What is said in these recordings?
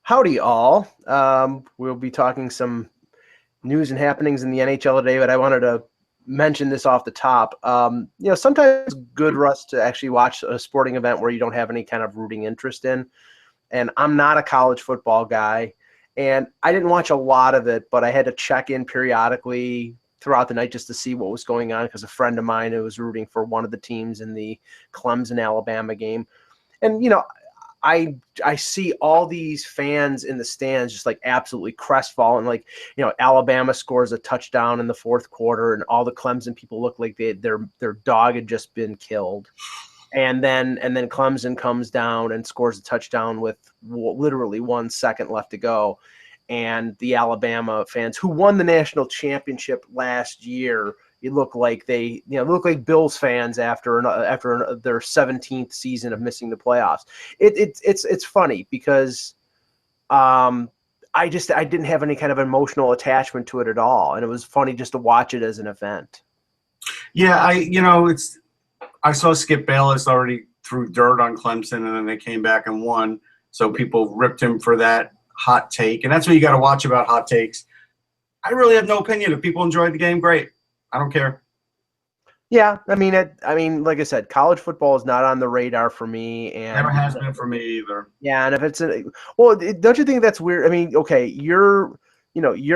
Howdy, all. We'll be talking some news and happenings in the NHL today, but I wanted to mention this off the top. Sometimes it's good, Russ, to actually watch a sporting event where you don't have any kind of rooting interest in. And I'm not a college football guy, and I didn't watch a lot of it, but I had to check in periodically throughout the night just to see what was going on because a friend of mine who was rooting for one of the teams in the Clemson-Alabama game. And, I see all these fans in the stands just like absolutely crestfallen. Like, Alabama scores a touchdown in the fourth quarter and all the Clemson people look like their dog had just been killed. And then Clemson comes down and scores a touchdown with literally 1 second left to go. And the Alabama fans who won the national championship last year, you look like look like Bills fans after their 17th season of missing the playoffs. It's funny because I didn't have any kind of emotional attachment to it at all, and it was funny just to watch it as an event. Yeah, I saw Skip Bayless already threw dirt on Clemson, and then they came back and won. So people ripped him for that hot take, and that's what you got to watch about hot takes. I really have no opinion. If people enjoyed the game, great. I don't care. Yeah, I mean, like I said, college football is not on the radar for me, and never has been for me either. Yeah, and if it's don't you think that's weird? I mean, okay, you're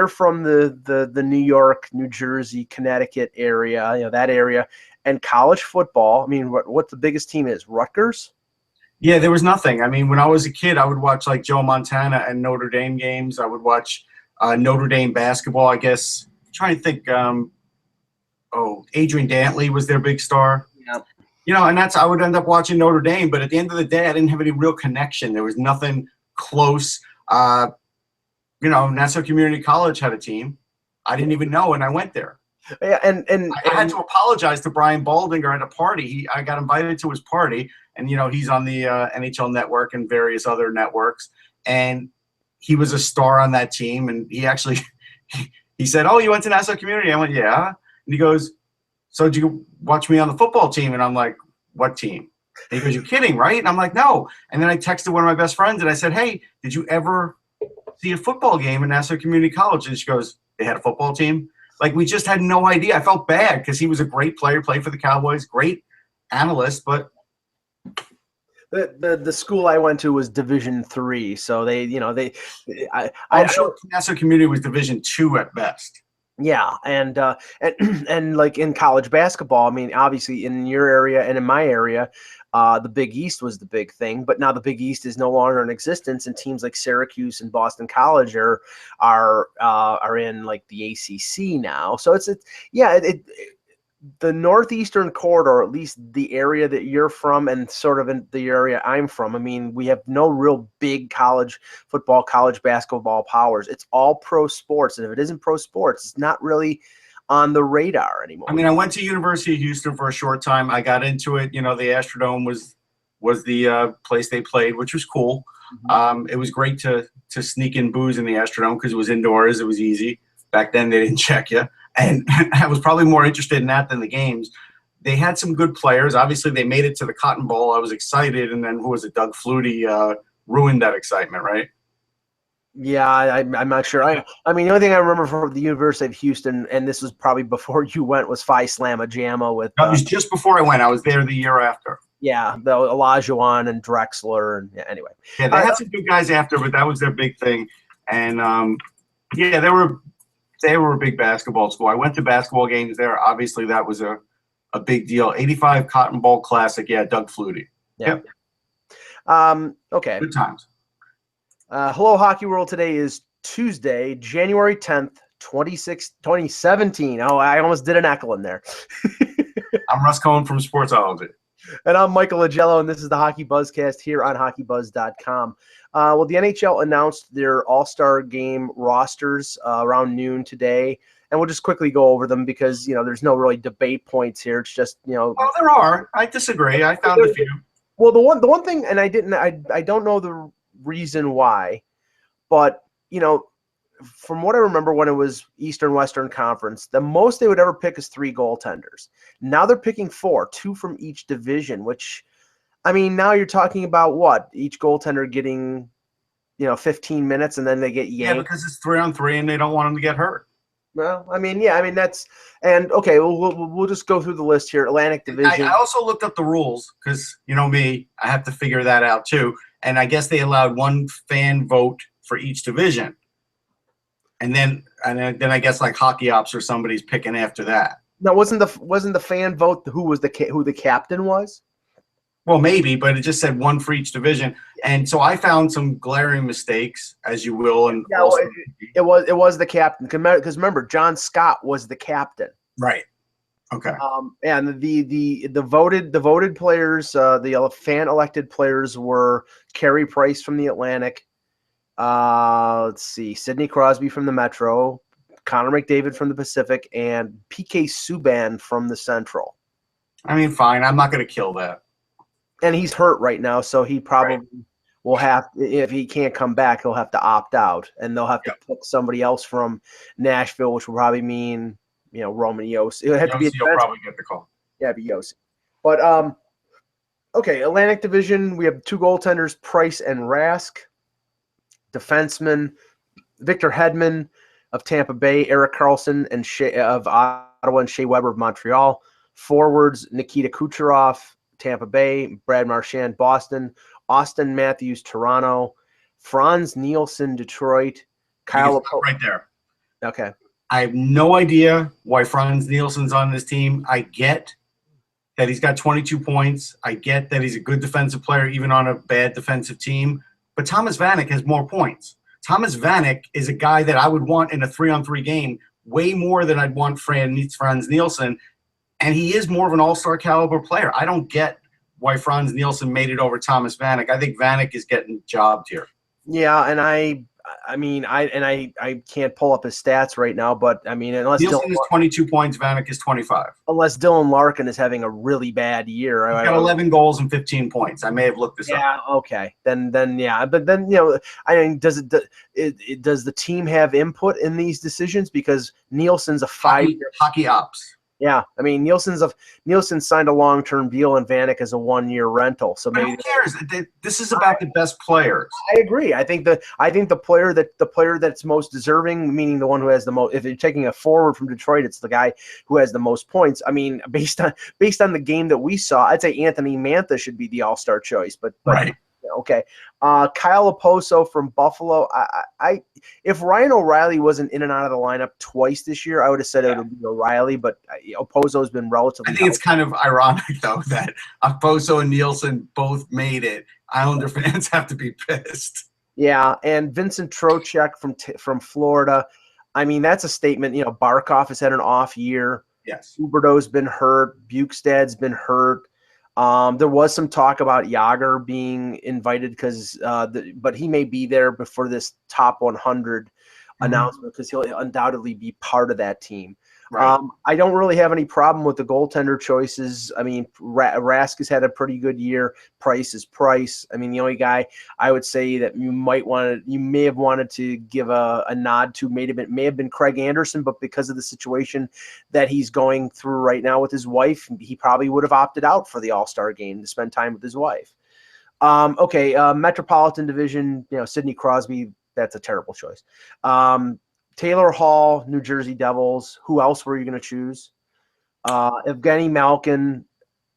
from the New York, New Jersey, Connecticut area, that area, and college football. I mean, what the biggest team is? Rutgers? Yeah, there was nothing. I mean, when I was a kid, I would watch like Joe Montana and Notre Dame games. I would watch Notre Dame basketball. I guess I'm trying to think. Adrian Dantley was their big star. Yeah. And I would end up watching Notre Dame, but at the end of the day, I didn't have any real connection. There was nothing close. Nassau Community College had a team. I didn't even know, and I went there. Yeah, and I had to apologize to Brian Baldinger at a party. I got invited to his party, and he's on the NHL Network and various other networks, and he was a star on that team. And he actually he said, "Oh, you went to Nassau Community?" I went, "Yeah." And he goes, "So did you watch me on the football team?" And I'm like, "What team?" And he goes, "You're kidding, right?" And I'm like, "No." And then I texted one of my best friends and I said, "Hey, did you ever see a football game in Nassau Community College?" And she goes, "They had a football team?" Like, we just had no idea. I felt bad because he was a great player, played for the Cowboys, great analyst, but the school I went to was Division III, so I'm sure Nassau Community was Division II at best. Yeah, and like in college basketball, I mean, obviously in your area and in my area, the Big East was the big thing, but now the Big East is no longer in existence, and teams like Syracuse and Boston College are in like the ACC now. So the northeastern corridor, at least the area that you're from and sort of in the area I'm from, I mean, we have no real big college football, college basketball powers. It's all pro sports. And if it isn't pro sports, it's not really on the radar anymore. I mean, I went to University of Houston for a short time. I got into it. The Astrodome was the place they played, which was cool. Mm-hmm. It was great to sneak in booze in the Astrodome because it was indoors. It was easy. Back then, they didn't check you. And I was probably more interested in that than the games. They had some good players. Obviously, they made it to the Cotton Bowl. I was excited. And then, who was it? Doug Flutie ruined that excitement, right? Yeah, I'm not sure. I mean, the only thing I remember from the University of Houston, and this was probably before you went, was Phi Slamma Jamma with. That was just before I went. I was there the year after. Yeah, the Olajuwon and Drexler, and anyway. Yeah, they had some good guys after, but that was their big thing. And they were a big basketball school. I went to basketball games there. Obviously, that was a big deal. 85 Cotton Bowl Classic. Yeah, Doug Flutie. Yeah. Yep. Okay. Good times. Hello, Hockey World. Today is Tuesday, January 10th, 2017. Oh, I almost did an echo in there. I'm Russ Cohen from Sportsology. And I'm Michael Agello, and this is the HockeyBuzzcast here on HockeyBuzz.com. Well, the NHL announced their All-Star Game rosters around noon today, and we'll just quickly go over them because, there's no really debate points here. It's just, Well, there are. I disagree. I found a few. Well, the one thing, and I don't know the reason why, but, from what I remember when it was Eastern-Western Conference, the most they would ever pick is 3 goaltenders. Now they're picking 4, 2 from each division, which, I mean, now you're talking about what? Each goaltender getting 15 minutes and then they get yanked. Yeah, because it's 3-on-3 and they don't want them to get hurt. Well, I mean, that's and okay. We'll just go through the list here. Atlantic Division. I also looked up the rules because me, I have to figure that out too. And I guess they allowed one fan vote for each division, and then I guess like Hockey Ops or somebody's picking after that. Now, wasn't the fan vote who the captain was? Well, maybe, but it just said one for each division, and so I found some glaring mistakes, as you will, and yeah, it was the captain because remember John Scott was the captain. Right. Okay. And the voted players, the fan elected players were Carey Price from the Atlantic. Let's see, Sidney Crosby from the Metro, Connor McDavid from the Pacific, and PK Subban from the Central. I mean, fine. I'm not going to kill that. And he's hurt right now, so he probably will have, if he can't come back, he'll have to opt out, and they'll have to pick somebody else from Nashville, which will probably mean, Roman Josi. It'll have to be. You'll probably get the call. Yeah, it'd be Josi. But okay, Atlantic Division, we have two goaltenders, Price and Rask. Defenseman, Victor Hedman of Tampa Bay, Erik Karlsson of Ottawa, and Shea Weber of Montreal. Forwards, Nikita Kucherov, Tampa Bay, Brad Marchand, Boston, Austin Matthews, Toronto, Franz Nielsen, Detroit, Kyle right there. Okay. I have no idea why Franz Nielsen's on this team. I get that he's got 22 points. I get that he's a good defensive player, even on a bad defensive team. But Thomas Vanek has more points. Thomas Vanek is a guy that I would want in a 3-on-3 game way more than I'd want Franz Nielsen. And he is more of an all-star caliber player. I don't get why Franz Nielsen made it over Thomas Vanek. I think Vanek is getting jobbed here. Yeah, and I can't pull up his stats right now, but I mean, unless Nielsen is 22 points, Vanek is 25. Unless Dylan Larkin is having a really bad year. He's got 11 goals and 15 points. I may have looked this up. Yeah, okay. Then yeah, but then I mean, does the team have input in these decisions? Because Nielsen's a 5-year Hockey Ops. Yeah, I mean Nielsen signed a long-term deal, and Vanek is a 1-year rental. So maybe who cares? This is about the best players. I agree. I think the player that's most deserving, meaning the one who has the most. If you're taking a forward from Detroit, it's the guy who has the most points. I mean, based on the game that we saw, I'd say Anthony Mantha should be the all-star choice. But right. Okay. Kyle Oposo from Buffalo. If Ryan O'Reilly wasn't in and out of the lineup twice this year, I would have said it would be O'Reilly, but Oposo has been relatively. I think it's kind of ironic, though, that Oposo and Nielsen both made it. Islander fans have to be pissed. Yeah, and Vincent Trocheck from Florida. I mean, that's a statement. Barkov has had an off year. Yes. Huberdeau's been hurt. Bukestad's been hurt. There was some talk about Jágr being invited but he may be there before this top 100 announcement because he'll undoubtedly be part of that team. Right. I don't really have any problem with the goaltender choices. I mean, Rask has had a pretty good year. Price is Price. I mean, the only guy I would say that you may have wanted to give a nod to may have been Craig Anderson, but because of the situation that he's going through right now with his wife, he probably would have opted out for the All-Star game to spend time with his wife. Metropolitan Division, Sidney Crosby, that's a terrible choice. Taylor Hall, New Jersey Devils. Who else were you going to choose? Evgeny Malkin,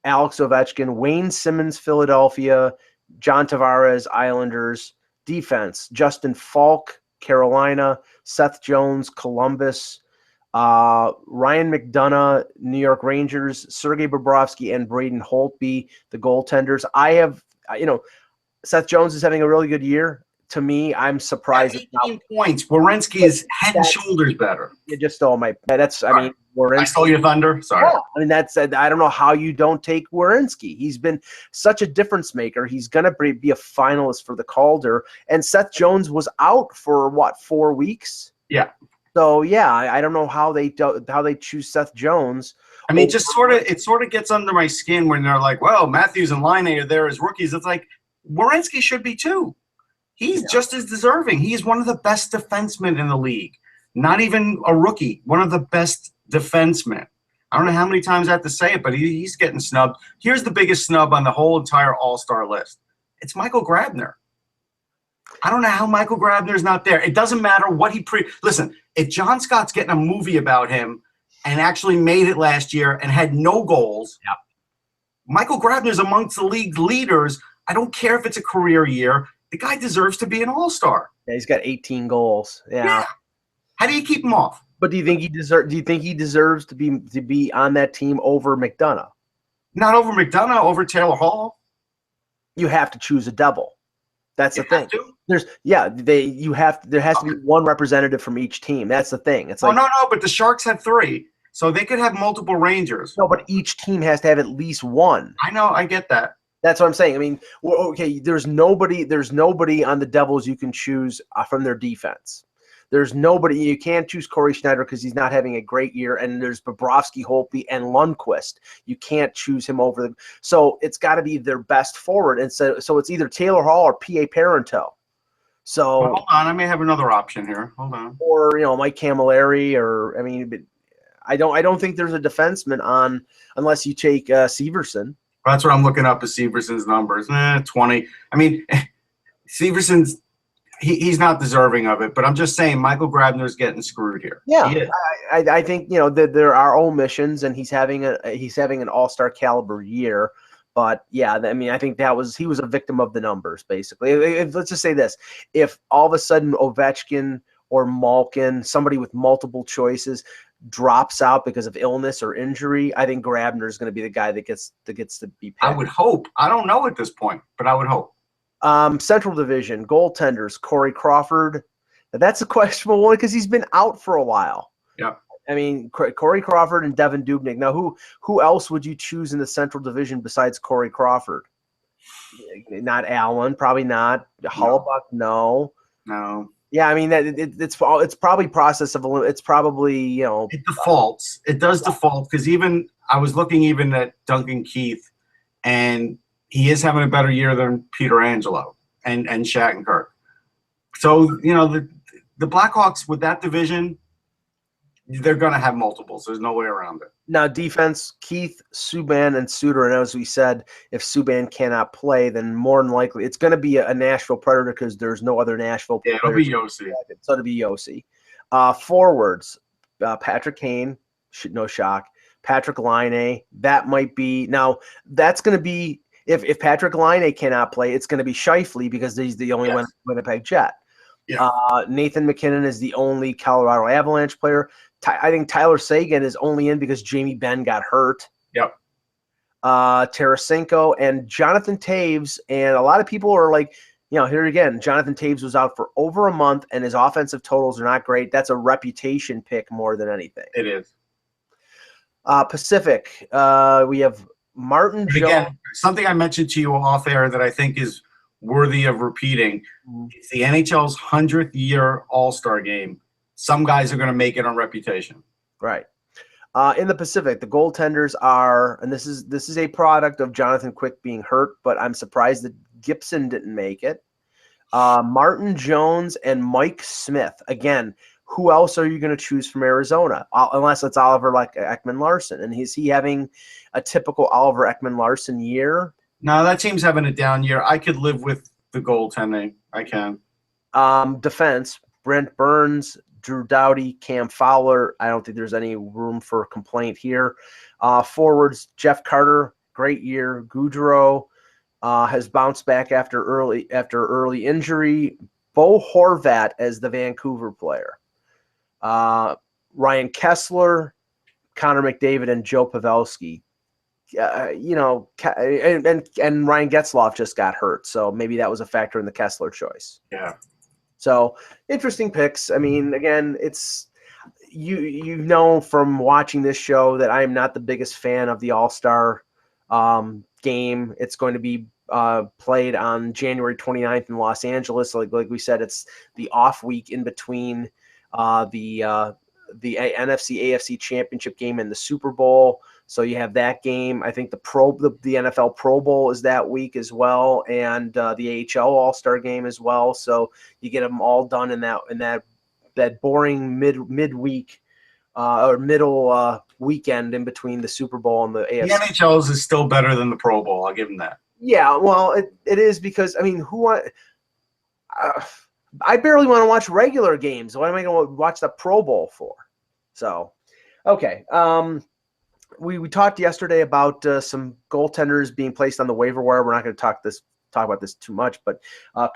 Alex Ovechkin, Wayne Simmons, Philadelphia, John Tavares, Islanders. Defense, Justin Falk, Carolina, Seth Jones, Columbus, Ryan McDonough, New York Rangers, Sergei Bobrovsky, and Braden Holtby, the goaltenders. I have, Seth Jones is having a really good year. To me, I'm surprised. 18 points. Werenski is head and shoulders better. You just stole my. That's. I mean, Werenski. I stole your thunder. Sorry. Yeah, I mean, that's. I don't know how you don't take Werenski. He's been such a difference maker. He's gonna be a finalist for the Calder. And Seth Jones was out for 4 weeks. Yeah. So yeah, I don't know how they choose Seth Jones. I mean, it sort of gets under my skin when they're like, well, Matthews and Laine are there as rookies. It's like Werenski should be too. He's just as deserving. He's one of the best defensemen in the league. Not even a rookie. One of the best defensemen. I don't know how many times I have to say it, but he's getting snubbed. Here's the biggest snub on the whole entire All-Star list. It's Michael Grabner. I don't know how Michael Grabner's not there. It doesn't matter what listen, if John Scott's getting a movie about him and actually made it last year and had no goals, Yep. Michael Grabner's amongst the league's leaders. I don't care if it's a career year. The guy deserves to be an all-star. Yeah, he's got 18 goals. Yeah. How do you keep him off? But do you think he deserves to be on that team over McDonough? Not over McDonough, over Taylor Hall. You have to choose a double. That's the thing. There has to be one representative from each team. That's the thing. It's like no, but the Sharks have 3. So they could have multiple Rangers. No, but each team has to have at least one. I know, I get that. That's what I'm saying. I mean, okay, there's nobody on the Devils you can choose from their defense. There's nobody. You can't choose Corey Schneider because he's not having a great year, and there's Bobrovsky, Holtby, and Lundqvist. You can't choose him over them. So it's got to be their best forward, and so it's either Taylor Hall or P.A. Parento. So hold on, I may have another option here. Hold on. Or Mike Camilleri, or I mean, I don't think there's a defenseman on unless you take Severson. That's what I'm looking up is Severson's numbers. 20. I mean, Severson's he's not deserving of it, but I'm just saying Michael Grabner's getting screwed here. Yeah, I think that there are omissions, and he's having an all-star caliber year. But yeah, I mean, I think he was a victim of the numbers basically. Let's just say this: if all of a sudden Ovechkin or Malkin, somebody with multiple choices, drops out because of illness or injury, I think Grabner is going to be the guy that gets to be picked. I would hope. I don't know at this point, but I would hope. Central Division goaltenders: Corey Crawford. Now, that's a questionable one because he's been out for a while. Yeah. I mean, Corey Crawford and Devin Dubnyk. Now, who else would you choose in the Central Division besides Corey Crawford? Not Allen, probably not. Hellebuyck, no. No. Yeah, I mean it's probably process of it's probably it defaults. It does default because even I was looking even at Duncan Keith, and he is having a better year than Peter Angelo and Shattenkirk. So the Blackhawks with that division, they're going to have multiples. There's no way around it. Now, defense: Keith, Subban, and Suter. And as we said, if Subban cannot play, then more than likely it's going to be a Nashville Predator because there's no other Nashville Predator. Yeah, it'll be Yossi. So it'll be Yossi. Forwards: Patrick Kane, no shock. Patrick Laine, that might be. Now, that's going to be, if Patrick Laine cannot play, it's going to be Scheifele because he's the only Winnipeg Jet. Yeah. Nathan McKinnon is the only Colorado Avalanche player. I think Tyler Seguin is only in because Jamie Benn got hurt. Yep. Tarasenko and Jonathan Taves, and a lot of people are like, here again, Jonathan Taves was out for over a month, and his offensive totals are not great. That's a reputation pick more than anything. It is. Pacific, we have Martin Jones. Again, something I mentioned to you off air that I think is worthy of repeating. It's the NHL's 100th year All-Star game. Some guys are going to make it on reputation. Right. In the Pacific, the goaltenders are, and this is a product of Jonathan Quick being hurt, but I'm surprised that Gibson didn't make it. Martin Jones and Mike Smith. Again, who else are you going to choose from Arizona? Unless it's Oliver Ekman-Larsson. And is he having a typical Oliver Ekman-Larsson year? No, that team's having a down year. I could live with the goaltending. I can. Defense: Brent Burns, Drew Doughty, Cam Fowler. I don't think there's any room for complaint here. Forwards: Jeff Carter, great year. Goudreau has bounced back after early injury. Bo Horvat as the Vancouver player. Ryan Kessler, Connor McDavid, and Joe Pavelski. And Ryan Getzlaf just got hurt, so maybe that was a factor in the Kessler choice. Yeah. So interesting picks. I mean, again, it's you know from watching this show that I am not the biggest fan of the All-Star game. It's going to be played on January 29th in Los Angeles. Like we said, it's the off week in between the NFC AFC Championship game and the Super Bowl. So you have that game. I think the NFL Pro Bowl is that week as well, and the AHL All-Star game as well. So you get them all done in that boring midweek or middle weekend in between the Super Bowl and the AFC. The NHL's is still better than the Pro Bowl. I'll give them that. Yeah, well, it is because I mean, I barely want to watch regular games. What am I going to watch the Pro Bowl for? So, okay. We talked yesterday about some goaltenders being placed on the waiver wire. We're not going to talk about this too much, but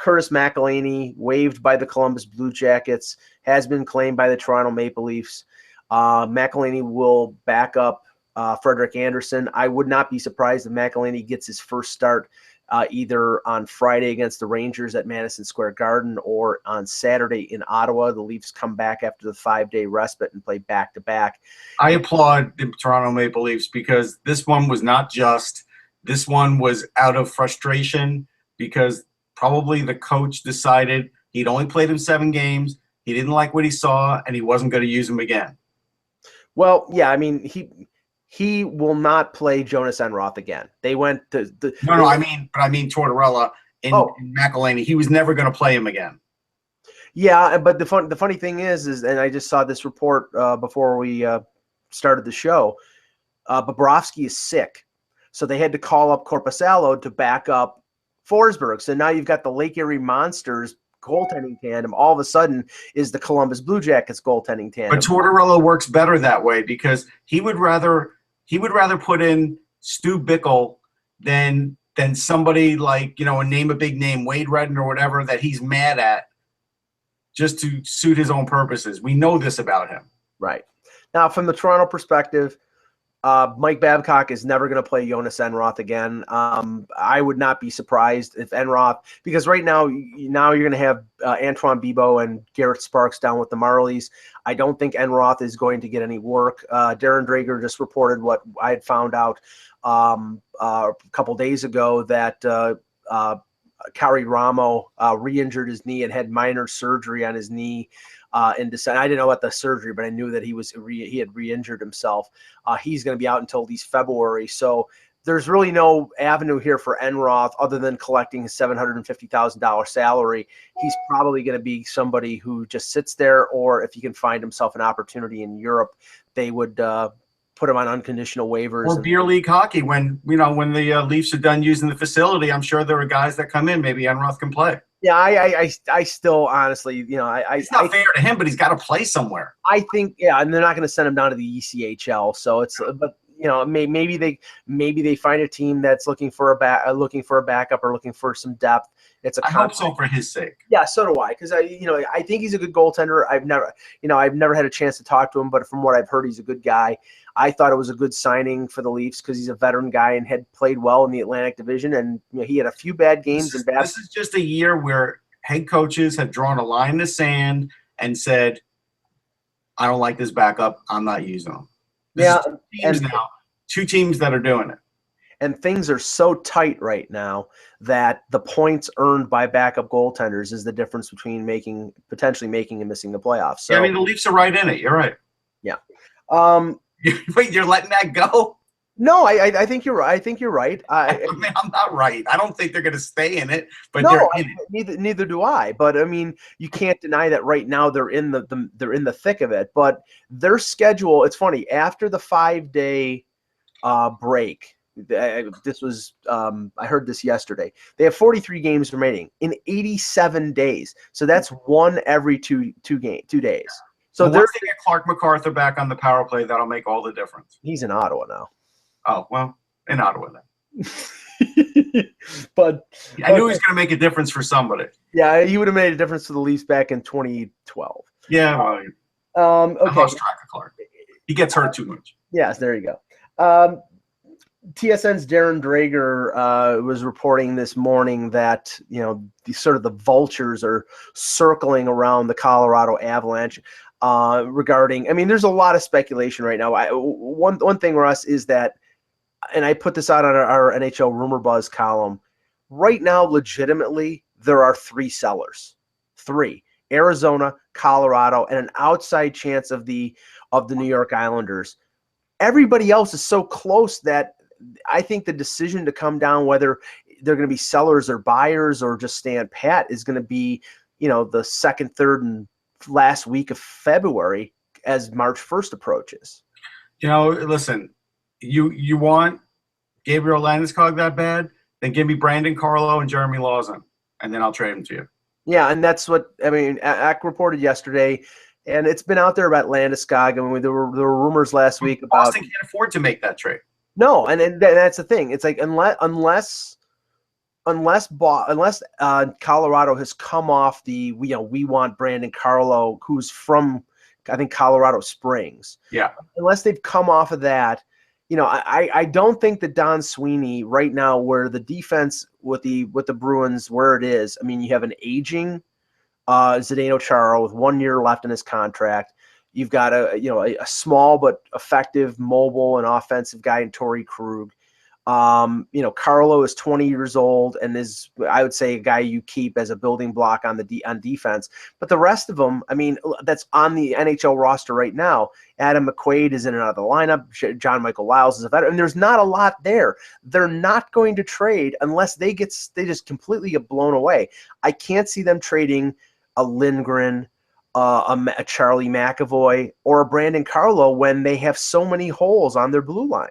Curtis McElhinney, waived by the Columbus Blue Jackets, has been claimed by the Toronto Maple Leafs. McElhinney will back up Frederik Andersen. I would not be surprised if McElhinney gets his first start either on Friday against the Rangers at Madison Square Garden or on Saturday in Ottawa. The Leafs come back after the 5-day respite and play back-to-back. I applaud the Toronto Maple Leafs because this one was not just. This one was out of frustration because probably the coach decided he'd only played him 7 games. He didn't like what he saw, and he wasn't going to use him again. Well, yeah, I mean, he will not play Jonas Enroth again. They went to the I mean Tortorella and McElhinney. He was never going to play him again. Yeah, but the funny thing is, and I just saw this report before we started the show. Bobrovsky is sick, so they had to call up Korpisalo to back up Forsberg. So now you've got the Lake Erie Monsters goaltending tandem. All of a sudden is the Columbus Blue Jackets goaltending tandem. But Tortorella works better that way because he would rather put in Stu Bickle than somebody like, a name a big name, Wade Redden or whatever, that he's mad at just to suit his own purposes. We know this about him. Right. Now, from the Toronto perspective, Mike Babcock is never going to play Jonas Enroth again. I would not be surprised if Enroth, because right now you're going to have Antoine Bibeau and Garrett Sparks down with the Marlies. I don't think Enroth is going to get any work. Darren Drager just reported what I had found out a couple days ago that Kari Ramo re-injured his knee and had minor surgery on his knee in December. I didn't know about the surgery, but I knew that he had re-injured himself. He's going to be out until at least February. So there's really no avenue here for Enroth other than collecting his $750,000 salary. He's probably going to be somebody who just sits there, or if he can find himself an opportunity in Europe, they would put him on unconditional waivers. Or beer league hockey. When the Leafs are done using the facility, I'm sure there are guys that come in. Maybe Enroth can play. Yeah, I still honestly, it's not fair to him, but he's got to play somewhere. I think, and they're not going to send him down to the ECHL. So it's, but maybe they find a team that's looking for a backup or looking for some depth. I hope so for his sake. Yeah, so do I, because I think he's a good goaltender. I've never had a chance to talk to him, but from what I've heard, he's a good guy. I thought it was a good signing for the Leafs because he's a veteran guy and had played well in the Atlantic Division, and he had a few bad games. This is just a year where head coaches have drawn a line in the sand and said, "I don't like this backup. I'm not using him." Two teams that are doing it. And things are so tight right now that the points earned by backup goaltenders is the difference between potentially making and missing the playoffs. So, yeah, the Leafs are right in it. You're right. Yeah. Wait, you're letting that go? No, I think you're right. I think you're right. I'm not right. I don't think they're going to stay in it, but no, they're in it. Neither do I. But I mean, you can't deny that right now they're in the thick of it. But their schedule, it's funny. After the 5-day break, this was I heard this yesterday. They have 43 games remaining in 87 days. So that's one every two days. So once they get Clark MacArthur back on the power play, that'll make all the difference. He's in Ottawa now. Oh, well, in Ottawa then. But I knew he was going to make a difference for somebody. Yeah, he would have made a difference to the Leafs back in 2012. Yeah, well, okay. I lost track of Clark. He gets hurt too much. Yes, there you go. TSN's Darren Drager was reporting this morning that the vultures are circling around the Colorado Avalanche regarding. I mean, there's a lot of speculation right now. One thing for us is that, and I put this out on our NHL Rumor Buzz column. Right now, legitimately, there are 3 sellers. 3: Arizona, Colorado, and an outside chance of the New York Islanders. Everybody else is so close that I think the decision to come down, whether they're going to be sellers or buyers or just stand pat, is going to be, the second, third, and last week of February as March 1st approaches. Listen, you want Gabriel Landeskog that bad? Then give me Brandon Carlo and Jeremy Lawson, and then I'll trade them to you. Yeah, and that's what I mean. Ack reported yesterday, and it's been out there about Landeskog. I mean, there were rumors last week about Boston can't afford to make that trade. no, and that's the thing. It's like unless Colorado has come off the we want Brandon Carlo, who's from I think Colorado Springs. Yeah. Unless they've come off of that, I don't think that Don Sweeney right now, where the defense with the Bruins where it is. I mean, you have an aging Zdeno Chara with 1 year left in his contract. You've got a small but effective, mobile and offensive guy in Torrey Krug. Carlo is 20 years old and is, I would say, a guy you keep as a building block on on defense. But the rest of them, I mean, that's on the NHL roster right now. Adam McQuaid is in and out of the lineup. John Michael Lyles is a veteran. And there's not a lot there. They're not going to trade unless they just completely get blown away. I can't see them trading a Lindgren, a Charlie McAvoy, or a Brandon Carlo when they have so many holes on their blue line.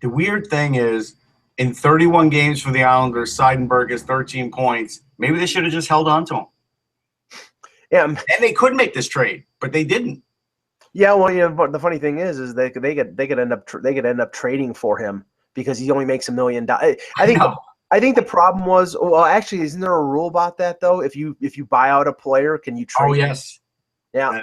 The weird thing is, in 31 games for the Islanders, Seidenberg has 13 points. Maybe they should have just held on to him. Yeah, and they could make this trade, but they didn't. Yeah, well, but the funny thing is they could end up trading for him because he only makes $1 million. I think the problem was, well, actually, isn't there a rule about that though? If you buy out a player, can you trade? Oh yes. Yeah.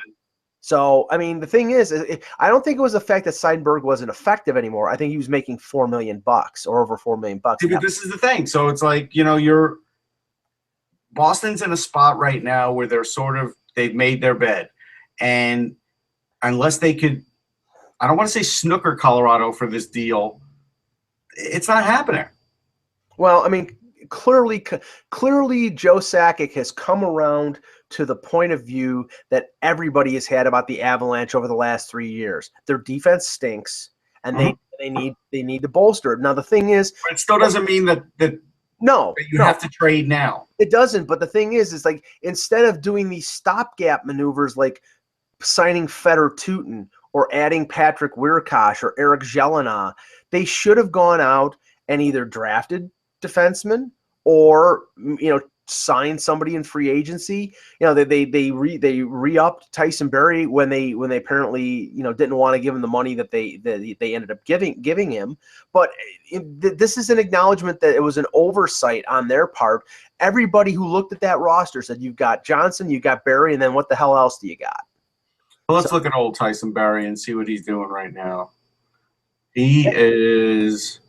So, I mean, the thing is, I don't think it was the fact that Seidenberg wasn't effective anymore. I think he was making $4 million or over $4 million. See, but this is the thing. So it's like, Boston's in a spot right now where they've made their bed. And unless they could, I don't want to say snooker Colorado for this deal, it's not happening. Well, I mean, clearly Joe Sakic has come around to the point of view that everybody has had about the Avalanche over the last 3 years. Their defense stinks, and they need to bolster it. Now the thing is, but it still doesn't mean that you have to trade now. It doesn't. But the thing is like instead of doing these stopgap maneuvers like signing Fedor Tutin or adding Patrick Wirkosh or Eric Jelena, they should have gone out and either drafted defensemen or sign somebody in free agency. They re-upped Tyson Barrie when they apparently didn't want to give him the money that they ended up giving him. But this is an acknowledgement that it was an oversight on their part. Everybody who looked at that roster said, you've got Johnson, you've got Barrie, and then what the hell else do you got? Well, let's look at old Tyson Barrie and see what he's doing right now. He is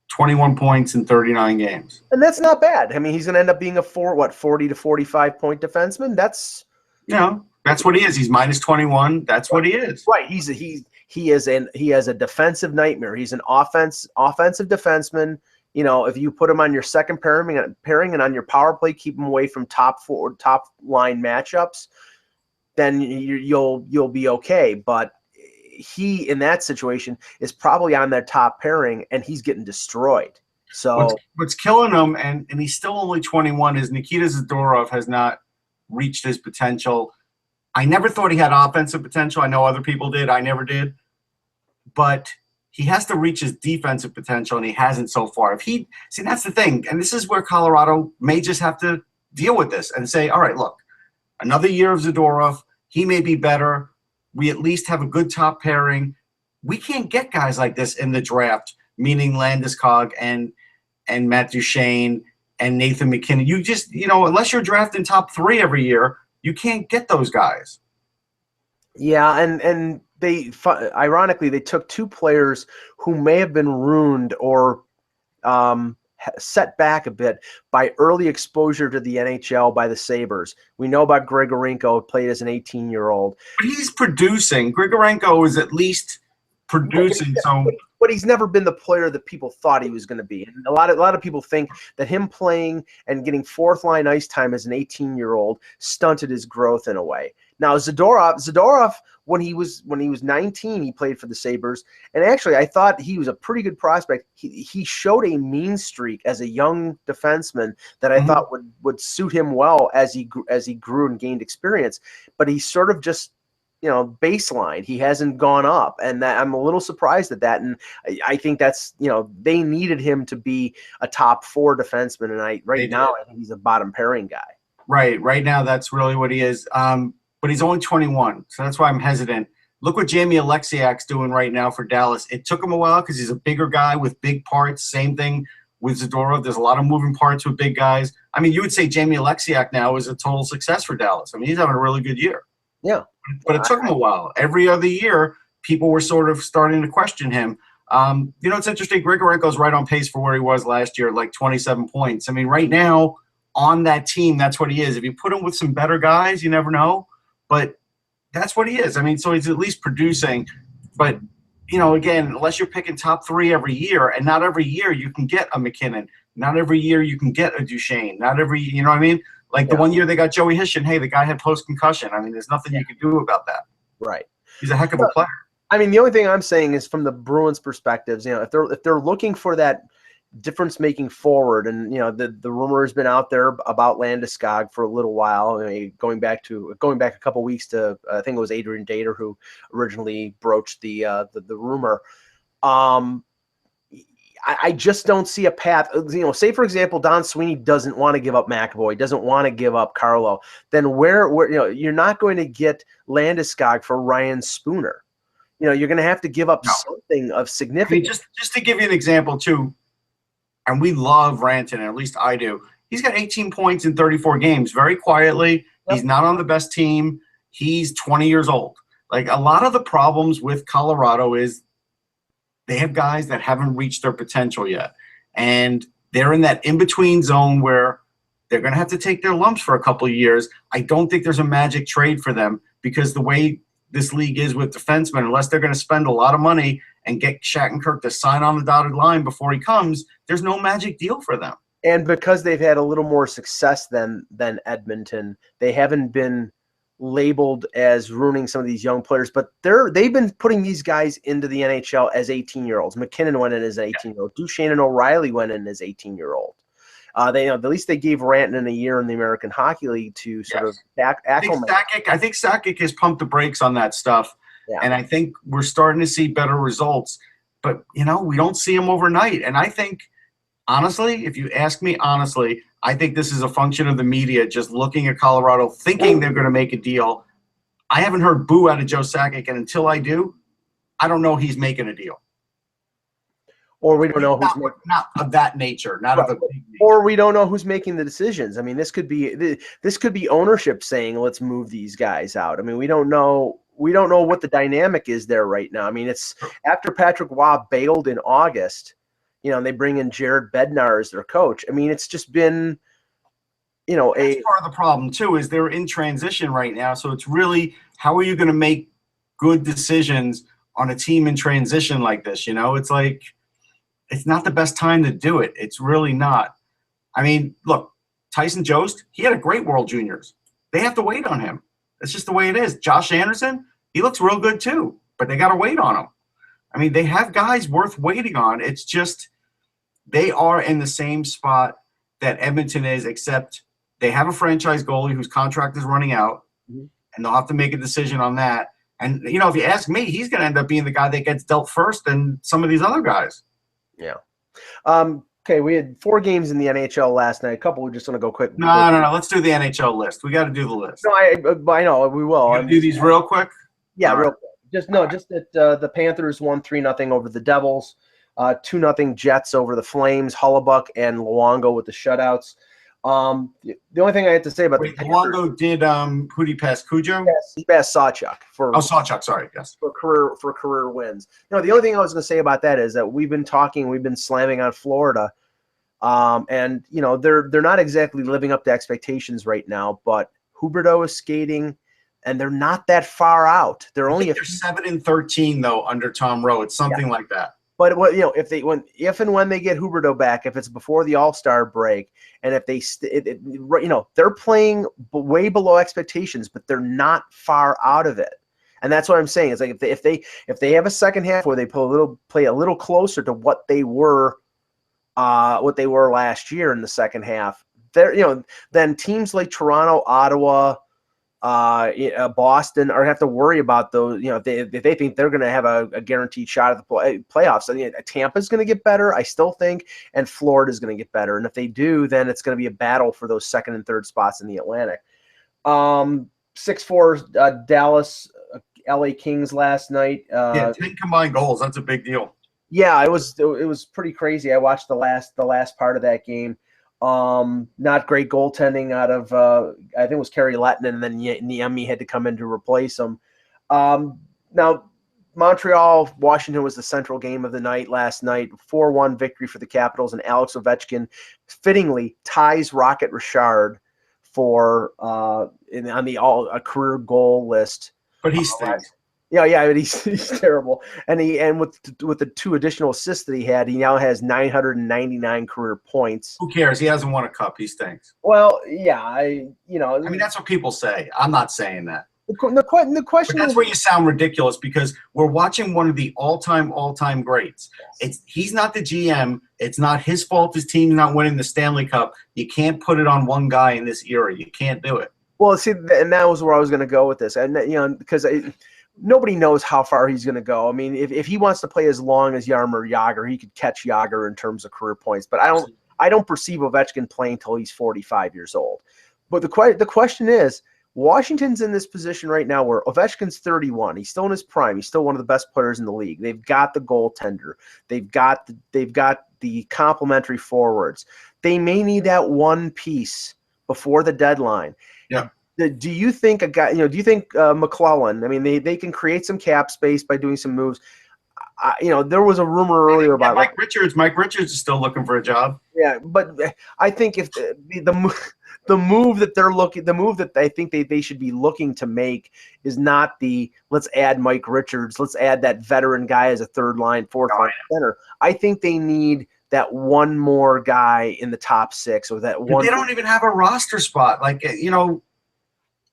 21 points in 39 games. And that's not bad. I mean, he's going to end up being a 40 to 45 point defenseman. That's what he is. He's minus 21. That's what he is. Right. He has a defensive nightmare. He's an offensive defenseman. If you put him on your second pairing and on your power play, keep him away from top line matchups, then you'll be okay. But he, in that situation, is probably on their top pairing, and he's getting destroyed. So what's killing him, and he's still only 21, is Nikita Zadorov has not reached his potential. I never thought he had offensive potential. I know other people did. I never did. But he has to reach his defensive potential, and he hasn't so far. That's the thing, and this is where Colorado may just have to deal with this and say, all right, look, another year of Zadorov, he may be better. We at least have a good top pairing. We can't get guys like this in the draft, meaning Landeskog and Matt Duchene and Nathan McKinnon. You just, unless you're drafting top 3 every year, you can't get those guys. Yeah, and they ironically they took 2 players who may have been ruined or set back a bit by early exposure to the NHL by the Sabres. We know about Grigorenko, played as an 18-year-old. But he's producing. Grigorenko is at least producing. But he's never been the player that people thought he was going to be. And a lot of people think that him playing and getting fourth line ice time as an 18-year-old stunted his growth in a way. Now Zadorov, when he was 19, he played for the Sabres, and actually I thought he was a pretty good prospect. He showed a mean streak as a young defenseman that I thought would suit him well as he grew and gained experience. But he sort of just baseline. He hasn't gone up, and I'm a little surprised at that. And I think that's, they needed him to be a top 4 defenseman, and I think he's a bottom pairing guy. Right now, that's really what he is. But he's only 21, so that's why I'm hesitant. Look what Jamie Alexiak's doing right now for Dallas. It took him a while because he's a bigger guy with big parts. Same thing with Zadorov. There's a lot of moving parts with big guys. I mean, you would say Jamie Alexiak now is a total success for Dallas. I mean, he's having a really good year. Yeah. But it took him a while. Every other year, people were sort of starting to question him. It's interesting. Grigorenko's right on pace for where he was last year, like 27 points. I mean, right now on that team, that's what he is. If you put him with some better guys, you never know. But that's what he is. I mean, so he's at least producing. But, again, unless you're picking top 3 every year, and not every year you can get a McKinnon. Not every year you can get a Duchesne. Not every, you know what I mean? Like the one year they got Joey Hishon, hey, the guy had post-concussion. I mean, there's nothing you can do about that. Right. He's a heck of a player. I mean, the only thing I'm saying is from the Bruins' perspectives, if they're looking for that difference-making forward, and the rumor has been out there about Landeskog for a little while, going back a couple weeks to I think it was Adrian Dater who originally broached the rumor. I just don't see a path. Say for example, Don Sweeney doesn't want to give up McAvoy, doesn't want to give up Carlo. Then where you're not going to get Landeskog for Ryan Spooner. You're going to have to give up something of significance. I mean, just to give you an example too, and we love Rantanen, at least I do. He's got 18 points in 34 games, very quietly. Yep. He's not on the best team. He's 20 years old. Like a lot of the problems with Colorado is they have guys that haven't reached their potential yet. And they're in that in-between zone where they're going to have to take their lumps for a couple of years. I don't think there's a magic trade for them because the way this league is with defensemen, unless they're going to spend a lot of money and get Shattenkirk to sign on the dotted line before he comes, there's no magic deal for them. And because they've had a little more success than Edmonton, they haven't been labeled as ruining some of these young players, but they've been putting these guys into the NHL as 18-year-olds. McKinnon went in as an 18-year-old. Duchesne and O'Reilly went in as 18-year-old. They at least they gave Rantanen a year in the American Hockey League to sort of acclimate. I think Sakic has pumped the brakes on that stuff, and I think we're starting to see better results. But we don't see them overnight. And I think, honestly, if you ask me honestly, I think this is a function of the media just looking at Colorado, thinking they're going to make a deal. I haven't heard boo out of Joe Sakic, and until I do, I don't know he's making a deal. Or we don't know who's not of that nature, not of a big nature. Or we don't know who's making the decisions. I mean, this could be ownership saying, "Let's move these guys out." I mean, we don't know what the dynamic is there right now. I mean, it's after Patrick Waugh bailed in August, and they bring in Jared Bednar as their coach. I mean, it's just been, That's part of the problem too is they're in transition right now. So it's really, how are you going to make good decisions on a team in transition like this? It's like, it's not the best time to do it. It's really not. I mean, look, Tyson Jost, he had a great World Juniors. They have to wait on him. That's just the way it is. Josh Anderson, he looks real good too, but they got to wait on him. I mean, they have guys worth waiting on. It's just they are in the same spot that Edmonton is, except they have a franchise goalie whose contract is running out, and they'll have to make a decision on that. And, if you ask me, he's going to end up being the guy that gets dealt first than some of these other guys. Yeah. Okay, we had 4 games in the NHL last night. A couple we're just going to go quick. No. Let's do the NHL list. We got to do the list. No, I know we will. Do these real quick. Yeah, real quick. Just that the Panthers won 3-0 over the Devils, 2-0 Jets over the Flames. Hullebuck and Luongo with the shutouts. The only thing I had to say about the Panthers, Luongo did who did he pass? Cujo? Yes, he passed Sawchuk Sawchuk, sorry, yes. For career wins. The only thing I was going to say about that is that we've been slamming on Florida, and they're not exactly living up to expectations right now. But Huberdeau is skating, and they're not that far out. They're only they're 7-13 though under Tom Rowe. It's something like that. But if and when they get Huberdeau back, if it's before the All-Star break, and if they they're playing way below expectations, but they're not far out of it. And that's what I'm saying. It's like if they have a second half where they play a little closer to what they were last year in the second half, then teams like Toronto, Ottawa, Boston are have to worry about those. If they think they're going to have a guaranteed shot at the playoffs. I mean, Tampa's going to get better, I still think, and Florida's going to get better. And if they do, then it's going to be a battle for those second and third spots in the Atlantic. 6-4 Dallas, LA Kings last night. 10 combined goals. That's a big deal. Yeah, it was pretty crazy. I watched the last part of that game. Not great goaltending out of I think it was Kerry Lettinen, and then Niemi had to come in to replace him. Now, Montreal, Washington was the central game of the night last night. 4-1 victory for the Capitals, and Alex Ovechkin fittingly ties Rocket Richard for on the a career goal list. But he stinks. Yeah, but he's terrible. And with the 2 additional assists that he had, he now has 999 career points. Who cares? He hasn't won a cup. He stinks. Well, yeah, I mean, that's what people say. I'm not saying that. The question that's where you sound ridiculous, because we're watching one of the all-time greats. He's not the GM. It's not his fault his team's not winning the Stanley Cup. You can't put it on one guy in this era. You can't do it. Well, see, and that was where I was going to go with this. And, because nobody knows how far he's going to go. I mean, if he wants to play as long as Jaromir Jagr, he could catch Jagr in terms of career points. But I don't perceive Ovechkin playing until he's 45 years old. But the question is, Washington's in this position right now where Ovechkin's 31. He's still in his prime. He's still one of the best players in the league. They've got the goaltender. They've got the complementary forwards. They may need that one piece before the deadline. Yeah. Do you think a guy? Do you think McClellan? I mean, they can create some cap space by doing some moves. There was a rumor earlier about Mike Richards. Mike Richards is still looking for a job. Yeah, but I think if the move that I think they should be looking to make is not let's add Mike Richards, let's add that veteran guy as a third line, fourth line center. I think they need that one more guy in the top 6, or that one. They don't even have a roster spot.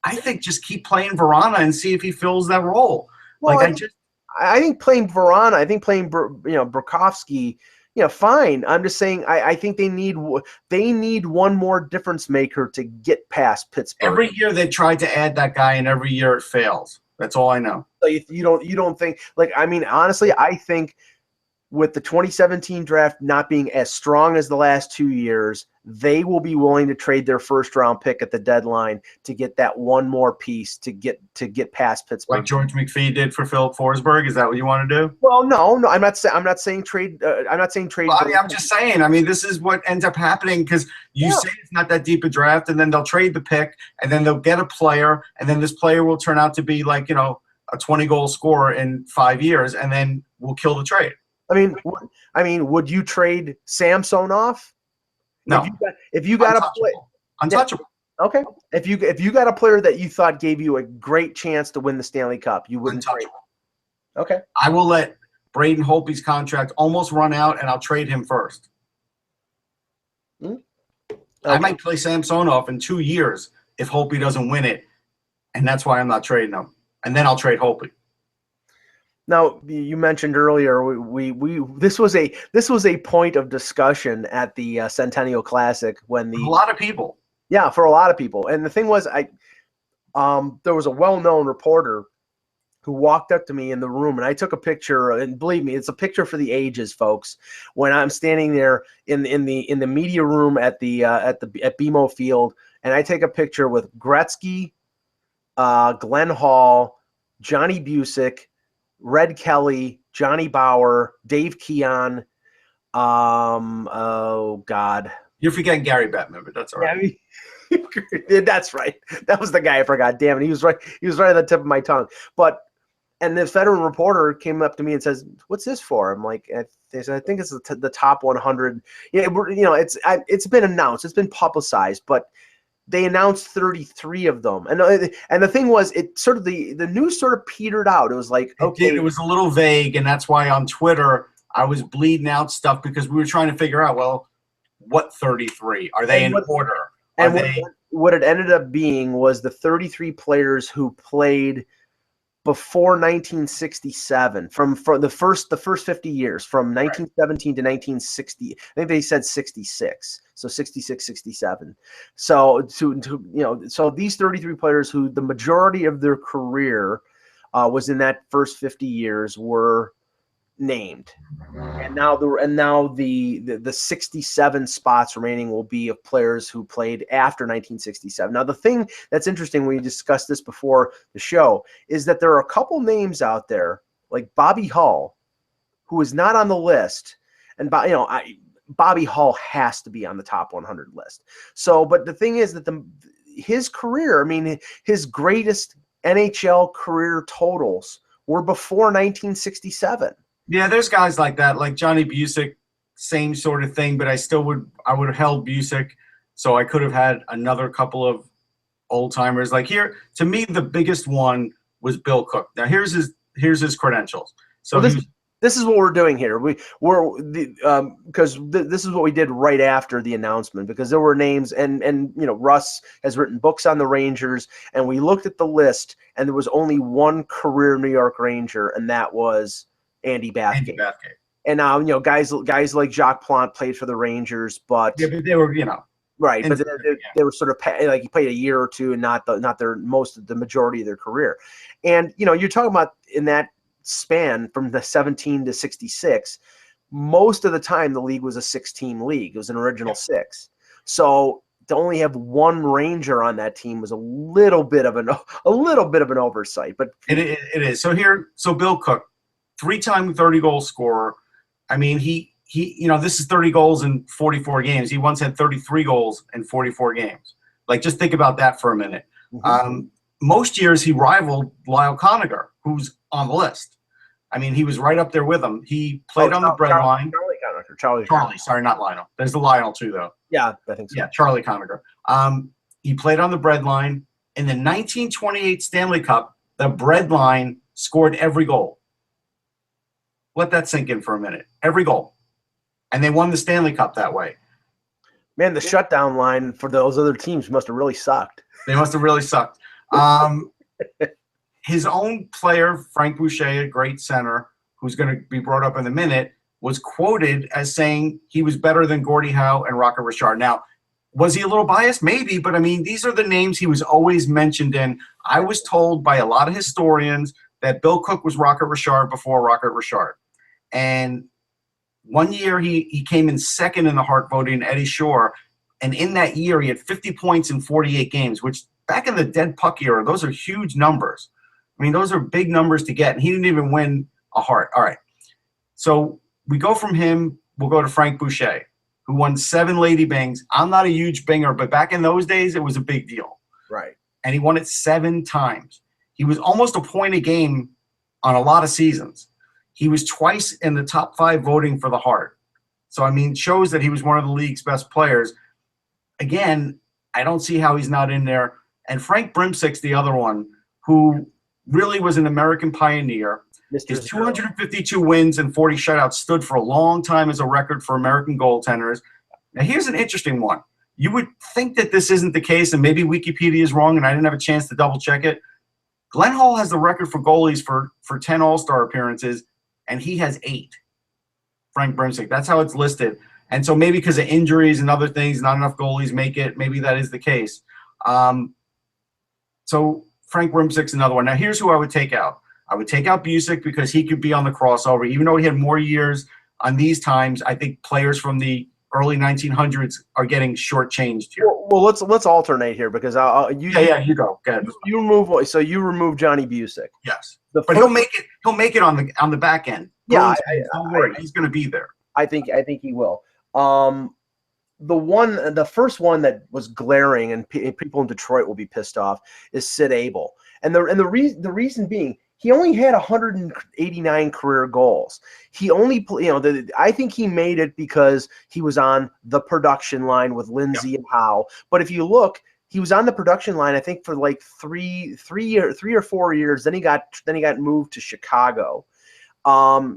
I think just keep playing Verana and see if he fills that role. Well, I think playing Verana, I think playing Burakovsky, fine. I'm just saying I think they need one more difference maker to get past Pittsburgh. Every year they tried to add that guy, and every year it fails. That's all I know. So you don't think, honestly, I think with the 2017 draft not being as strong as the last 2 years, they will be willing to trade their first-round pick at the deadline to get that one more piece to get past Pittsburgh. Like George McPhee did for Philip Forsberg. Is that what you want to do? Well, no, I'm not saying trade. I'm not saying trade. Well, I'm just saying. I mean, this is what ends up happening, because you say it's not that deep a draft, and then they'll trade the pick, and then they'll get a player, and then this player will turn out to be a 20-goal scorer in 5 years, and then we'll kill the trade. I mean, would you trade Samsonov? No. If you got a play, untouchable. Okay. If you got a player that you thought gave you a great chance to win the Stanley Cup, you wouldn't trade. Okay. I will let Braden Holtby's contract almost run out, and I'll trade him first. Okay. I might play Samsonov in 2 years if Holtby doesn't win it, and that's why I'm not trading him. And then I'll trade Holtby. Now, you mentioned earlier this was a point of discussion at the Centennial Classic when a lot of people. Yeah, for a lot of people. And the thing was, there was a well-known reporter who walked up to me in the room, and I took a picture. And believe me, it's a picture for the ages, folks. When I'm standing there in the media room at BMO Field, and I take a picture with Gretzky, Glenn Hall, Johnny Busick, Red Kelly, Johnny Bauer, Dave Keon. Oh God, you're forgetting Gary Bettman, but that's all right. Yeah, that's right. That was the guy I forgot. Damn it, he was right. He was right on the tip of my tongue. And this veteran reporter came up to me and says, "What's this for?" I'm like, "I think it's the top 100." Yeah, it's been announced, it's been publicized, but they announced 33 of them, and the thing was, it sort of the news sort of petered out. It was like, okay, it was a little vague, and that's why on Twitter I was bleeding out stuff, because we were trying to figure out, well, what 33 are they in order? What it ended up being was the 33 players who played before 1967, from the first 50 years, from 1917 to 1960. I think they said 66, so 66, 67. So so these 33 players who the majority of their career was in that first 50 years were named. And now the 67 spots remaining will be of players who played after 1967. Now, the thing that's interesting, we discussed this before the show, is that there are a couple names out there like Bobby Hull, who is not on the list, and Bobby Hull has to be on the top 100 list. So, but the thing is that his career, I mean, his greatest NHL career totals were before 1967. Yeah, there's guys like that, like Johnny Busick, same sort of thing, but I would have held Busick, so I could have had another couple of old timers. Like here, to me, the biggest one was Bill Cook. Now here's his credentials. So well, this is what we're doing here. Because this is what we did right after the announcement, because there were names, and Russ has written books on the Rangers, and we looked at the list, and there was only one career New York Ranger, and that was Andy Bathgate. And now, guys like Jacques Plante played for the Rangers, but they were, right. But they were sort of like he played a year or two, and not the majority of their career. And you're talking about in that span from the 17 to 66, most of the time the league was a 6-team league. It was an original 6. So to only have one Ranger on that team was a little bit of an oversight. But it is. So Bill Cook, 3-time 30-goal scorer. I mean, he this is 30 goals in 44 games. He once had 33 goals in 44 games. Like, just think about that for a minute. Mm-hmm. Most years he rivaled Lyle Conacher, who's on the list. I mean, he was right up there with him. He played on the breadline. Charlie, sorry, not Lionel. There's the Lionel too, though. Yeah, I think so. Yeah, Charlie Conacher. He played on the breadline. In the 1928 Stanley Cup, the breadline scored every goal. Let that sink in for a minute. Every goal. And they won the Stanley Cup that way. Man, the shutdown line for those other teams must have really sucked. They must have really sucked. His own player, Frank Boucher, a great center, who's going to be brought up in a minute, was quoted as saying he was better than Gordie Howe and Rocket Richard. Now, was he a little biased? Maybe, but I mean, these are the names he was always mentioned in. I was told by a lot of historians that Bill Cook was Rocket Richard before Rocket Richard. And one year he came in second in the Hart voting, Eddie Shore. And in that year, he had 50 points in 48 games, which back in the dead puck era, those are huge numbers. I mean, those are big numbers to get. And he didn't even win a Hart. All right. So we go from him, we'll go to Frank Boucher, who won 7 Lady Bings. I'm not a huge binger, but back in those days, it was a big deal. Right. And he won it 7 times. He was almost a point a game on a lot of seasons. He was twice in the top 5 voting for the Hart. So, I mean, shows that he was one of the league's best players. Again, I don't see how he's not in there. And Frank Brimsick's the other one, who really was an American pioneer. His 252 wins and 40 shutouts stood for a long time as a record for American goaltenders. Now, here's an interesting one. You would think that this isn't the case, and maybe Wikipedia is wrong, and I didn't have a chance to double-check it. Glenn Hall has the record for goalies for 10 All-Star appearances, and he has 8. Frank Brimsick. That's how it's listed. And so maybe because of injuries and other things, not enough goalies make it. Maybe that is the case. So Frank Brimsick's another one. Now, here's who I would take out. I would take out Busick because he could be on the crossover. Even though he had more years on these times, I think players from the early 1900s are getting shortchanged here. Well, let's alternate here because you go. Go ahead. You remove Johnny Busick. Yes, but he'll make it. He'll make it on the back end. Yeah, don't worry, he's going to be there. I think he will. The first one that was glaring, and people in Detroit will be pissed off, is Sid Abel, and the reason being, he only had 189 career goals. He only, I think he made it because he was on the production line with Lindsay and Howe. But if you look, he was on the production line, I think, for like three or 4 years. Then he got moved to Chicago.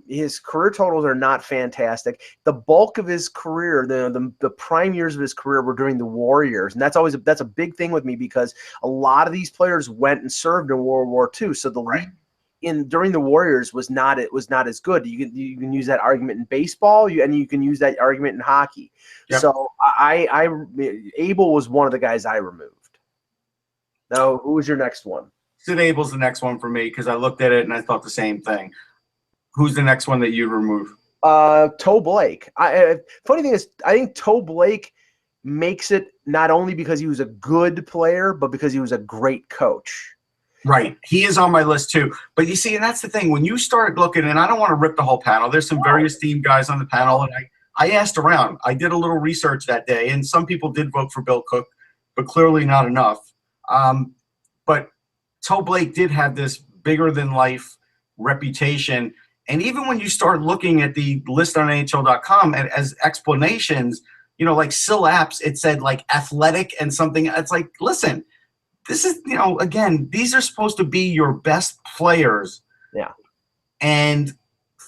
His career totals are not fantastic. The bulk of his career, the prime years of his career, were during the war years, and that's a big thing with me because a lot of these players went and served in World War II. So during the Warriors was not as good. You can use that argument in baseball, and you can use that argument in hockey. Yep. So Abel was one of the guys I removed. Now, who was your next one? Sid Abel's the next one for me because I looked at it and I thought the same thing. Who's the next one that you'd remove? Toe Blake. Funny thing is, I think Toe Blake makes it not only because he was a good player, but because he was a great coach. Right. He is on my list too. But you see, and that's the thing. When you start looking, and I don't want to rip the whole panel. There's some very esteemed guys on the panel, and I asked around. I did a little research that day, and some people did vote for Bill Cook, but clearly not enough. But Toe Blake did have this bigger-than-life reputation. And even when you start looking at the list on NHL.com as explanations, you know, like Sil Apps, it said like athletic and something. It's like, listen, this is, you know, again, these are supposed to be your best players. Yeah. And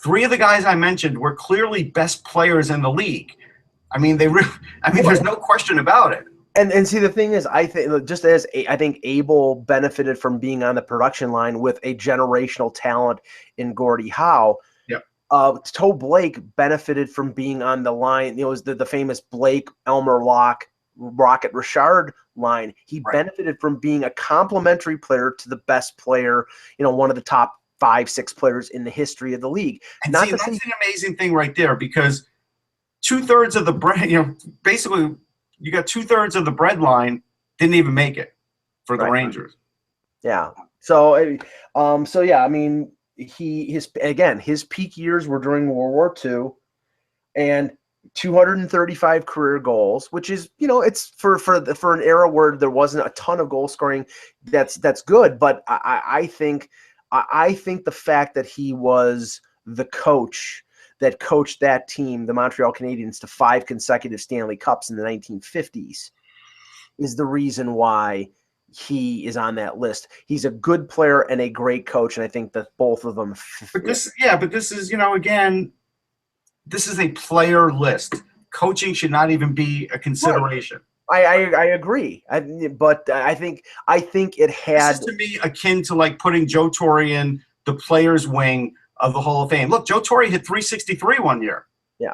three of the guys I mentioned were clearly best players in the league. I mean, there's no question about it. And see, the thing is, I think Abel benefited from being on the production line with a generational talent in Gordie Howe. Yep. Toe Blake benefited from being on the line. It was the famous Blake, Elmer Locke, Rocket Richard line. He benefited from being a complementary player to the best player, you know, one of the top 5-6 players in the history of the league. And that's an amazing thing right there, because 2/3 of the bread, you know, basically you got 2/3 of the bread line didn't even make it for the Rangers. Yeah. So yeah, I mean, his peak years were during World War II, and 235 career goals, which is, you know, it's for an era where there wasn't a ton of goal scoring. That's good, but I think the fact that he was the coach that coached that team, the Montreal Canadiens, to 5 consecutive Stanley Cups in the 1950s, is the reason why he is on that list. He's a good player and a great coach, and I think that both of them. But this is, you know, again, this is a player list. Coaching should not even be a consideration. I agree, but I think it had. This is to me akin to like putting Joe Torre in the players' wing of the Hall of Fame. Look, Joe Torre hit 363 one year. Yeah,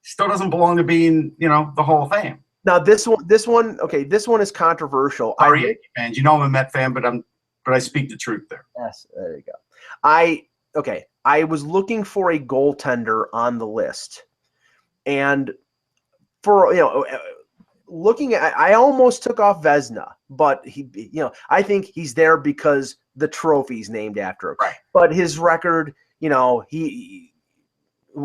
still doesn't belong to being, you know, the Hall of Fame. Now this one, okay, this one is controversial. Sorry, Yankee fans, you know I'm a Met fan, but I speak the truth there. Yes, there you go. I was looking for a goaltender on the list, and for, you know, looking at, I almost took off Vezina, but he, you know, I think he's there because the trophy's named after him. Right. But his record, you know, he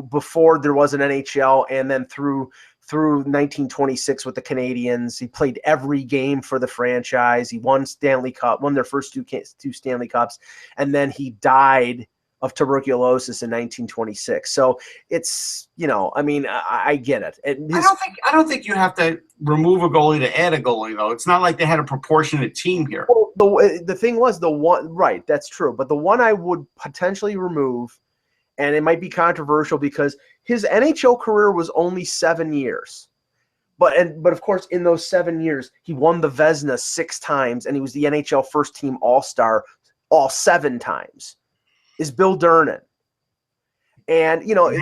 before there was an NHL, and then through 1926 with the Canadiens, he played every game for the franchise. He won their first two Stanley Cups, and then he died of tuberculosis in 1926. So it's, you know, I mean, I get it. I don't think you have to remove a goalie to add a goalie, though. It's not like they had a proportionate team here. Well, the thing was, right, that's true. But the one I would potentially remove, and it might be controversial because his NHL career was only 7 years. But of course, in those 7 years, he won the Vezina 6 times, and he was the NHL first team All-Star all 7 times. Is Bill Durnan. And, you know,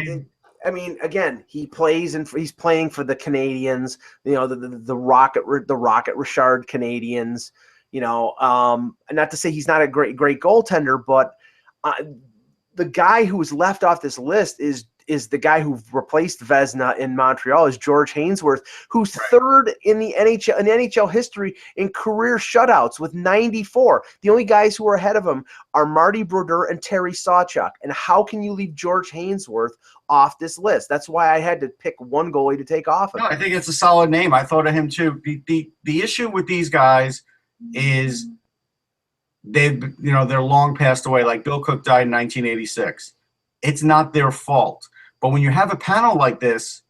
I mean, again, he's playing for the Canadiens, you know, the Rocket Richard Canadiens, you know, not to say he's not a great goaltender, but the guy who was left off this list is the guy who replaced Vezina in Montreal, is George Hainsworth, who's third in the NHL history in career shutouts with 94. The only guys who are ahead of him are Marty Brodeur and Terry Sawchuk. And how can you leave George Hainsworth off this list? That's why I had to pick one goalie to take off. No, I think it's a solid name. I thought of him too. The issue with these guys is they're long passed away. Like Bill Cook died in 1986. It's not their fault. But when you have a panel like this,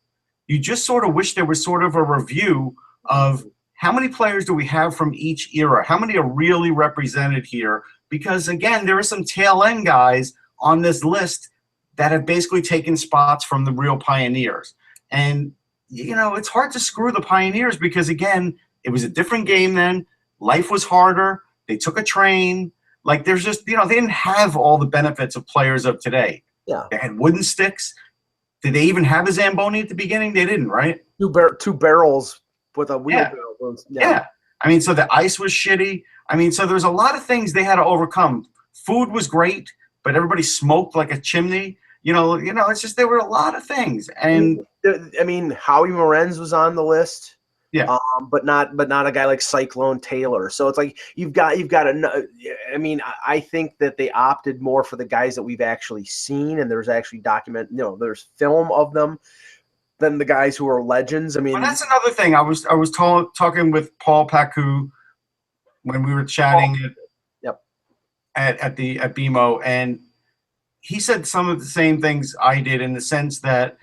you just sort of wish there was sort of a review of how many players do we have from each era? How many are really represented here? Because, again, there are some tail-end guys on this list that have basically taken spots from the real pioneers. And, you know, it's hard to screw the pioneers because, again, it was a different game then. Life was harder. They took a train. Like there's just, they didn't have all the benefits of players of today. Yeah. They had wooden sticks. Did they even have a Zamboni at the beginning? They didn't, right? Two barrels with a wheelbarrow. Yeah. I mean, so the ice was shitty. I mean, so there's a lot of things they had to overcome. Food was great, but everybody smoked like a chimney. It's just there were a lot of things. And I mean, Howie Morenz was on the list. Yeah. But not a guy like Cyclone Taylor. So it's like you've got I mean, I think that they opted more for the guys that we've actually seen, and there's actually there's film of them than the guys who are legends. I mean, well, that's another thing. I was talking with Paul Pacu when we were chatting at BMO, and he said some of the same things I did, in the sense that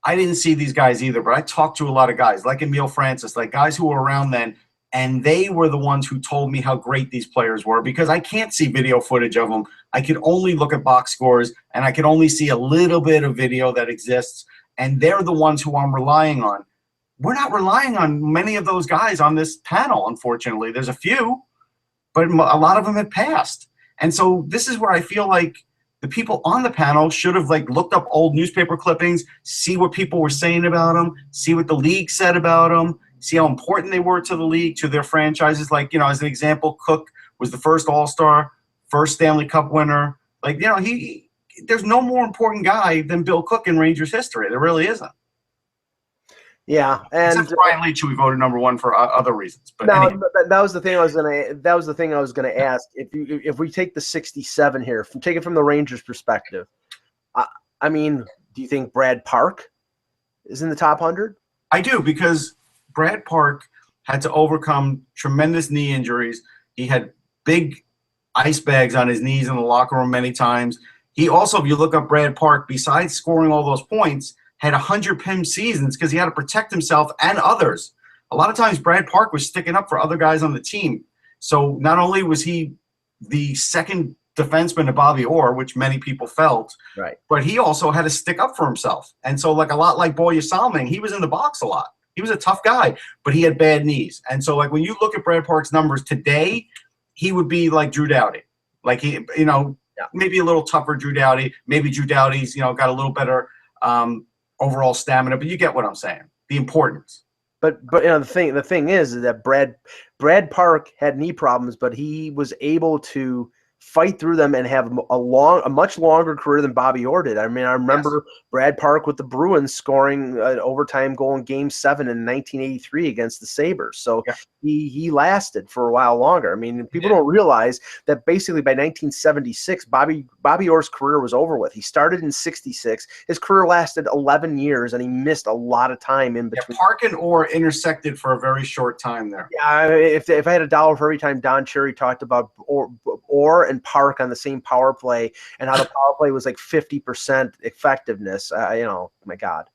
I didn't see these guys either, but I talked to a lot of guys like Emile Francis, like guys who were around then, and they were the ones who told me how great these players were, because I can't see video footage of them. I could only look at box scores, and I could only see a little bit of video that exists, and they're the ones who I'm relying on. We're not relying on many of those guys on this panel, unfortunately. There's a few, but a lot of them have passed. And so this is where I feel like the people on the panel should have looked up old newspaper clippings, see what people were saying about them, see what the league said about them, see how important they were to the league, to their franchises. As an example, Cook was the first All-Star, first Stanley Cup winner. There's no more important guy than Bill Cook in Rangers history. There really isn't. Yeah, and except Brian Leach, who we voted #1 for other reasons. But no, anyway. that was the thing I was gonna ask. If we take the 67 here, take it from the Rangers' perspective, I mean, do you think Brad Park is in the top 100? I do, because Brad Park had to overcome tremendous knee injuries. He had big ice bags on his knees in the locker room many times. He also, if you look up Brad Park, besides scoring all those points, had 100 PIM seasons because he had to protect himself and others. A lot of times Brad Park was sticking up for other guys on the team. So not only was he the second defenseman to Bobby Orr, which many people felt, right, but he also had to stick up for himself. And so a lot like Boya Salming, he was in the box a lot. He was a tough guy, but he had bad knees. And so when you look at Brad Park's numbers today, he would be like Drew Doughty. Maybe a little tougher Drew Doughty. Maybe Drew Doughty's, got a little better overall stamina, but you get what I'm saying. The importance. But the thing is that Brad Park had knee problems, but he was able to fight through them and have a much longer career than Bobby Orr did. I mean, I remember Brad Park with the Bruins scoring an overtime goal in Game 7 in 1983 against the Sabres. So he lasted for a while longer. I mean, people don't realize that basically by 1976, Bobby Orr's career was over with. He started in 66. His career lasted 11 years, and he missed a lot of time in between. Yeah, Park and Orr intersected for a very short time there. Yeah, if I had $1 for every time Don Cherry talked about Orr and Park on the same power play, and how the power play was like 50% effectiveness. My God.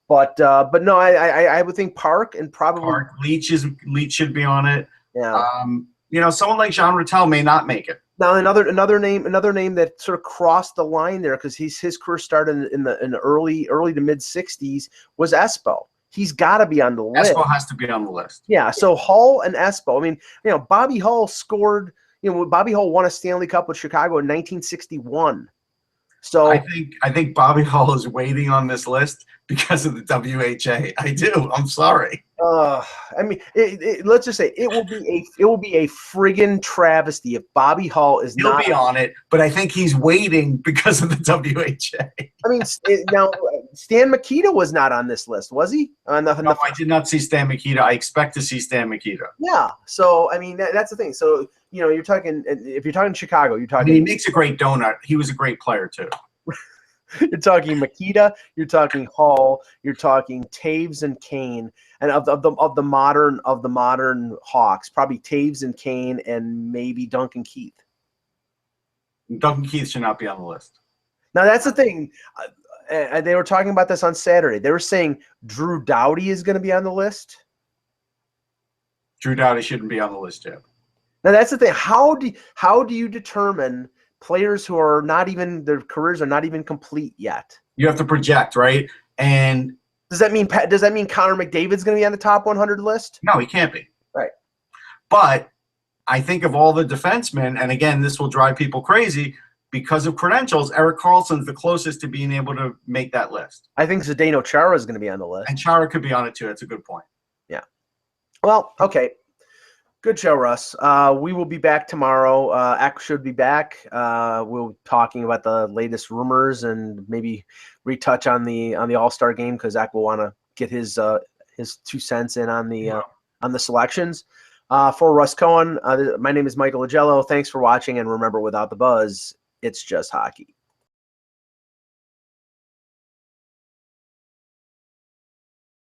But no, I would think Park and probably Leach should be on it. Yeah. Someone like Jean Rattel may not make it. Now another name that sort of crossed the line there, because his career started in the early to mid 60s, was Espo. He's got to be on the list. Espo has to be on the list. Yeah. So Hull and Espo. I mean, Bobby Hull scored. Bobby Hull won a Stanley Cup with Chicago in 1961. So I think Bobby Hull is waiting on this list because of the WHA. I do. I'm sorry. I mean, let's just say it will be a friggin' travesty if Bobby Hull is He'll not be on it, but I think he's waiting because of the WHA. I mean, now Stan Mikita was not on this list, was he? No, I did not see Stan Mikita. I expect to see Stan Mikita. Yeah. So I mean, that's the thing. So you're talking, if you're talking Chicago, you're talking. I mean, he makes a great donut. He was a great player too. You're talking Mikita, you're talking Hall, you're talking Taves and Kane, and of the modern Hawks, probably Taves and Kane, and maybe Duncan Keith. Duncan Keith should not be on the list. Now that's the thing. They were talking about this on Saturday. They were saying Drew Doughty is going to be on the list. Drew Doughty shouldn't be on the list yet. Now that's the thing. How do you determine players who are not even, their careers are not even complete yet? You have to project, right? And does that mean Connor McDavid's going to be on the top 100 list? No, he can't be. Right. But I think of all the defensemen, and again, this will drive people crazy because of credentials. Erik Karlsson's the closest to being able to make that list. I think Zdeno Chara is going to be on the list. And Chara could be on it too. That's a good point. Yeah. Well, okay. Good show, Russ. We will be back tomorrow. Ak should be back. We'll be talking about the latest rumors and maybe retouch on the All-Star game because Ak will want to get his 2 cents in on the selections. For Russ Cohen, my name is Michael Agello. Thanks for watching, and remember, without the buzz, it's just hockey.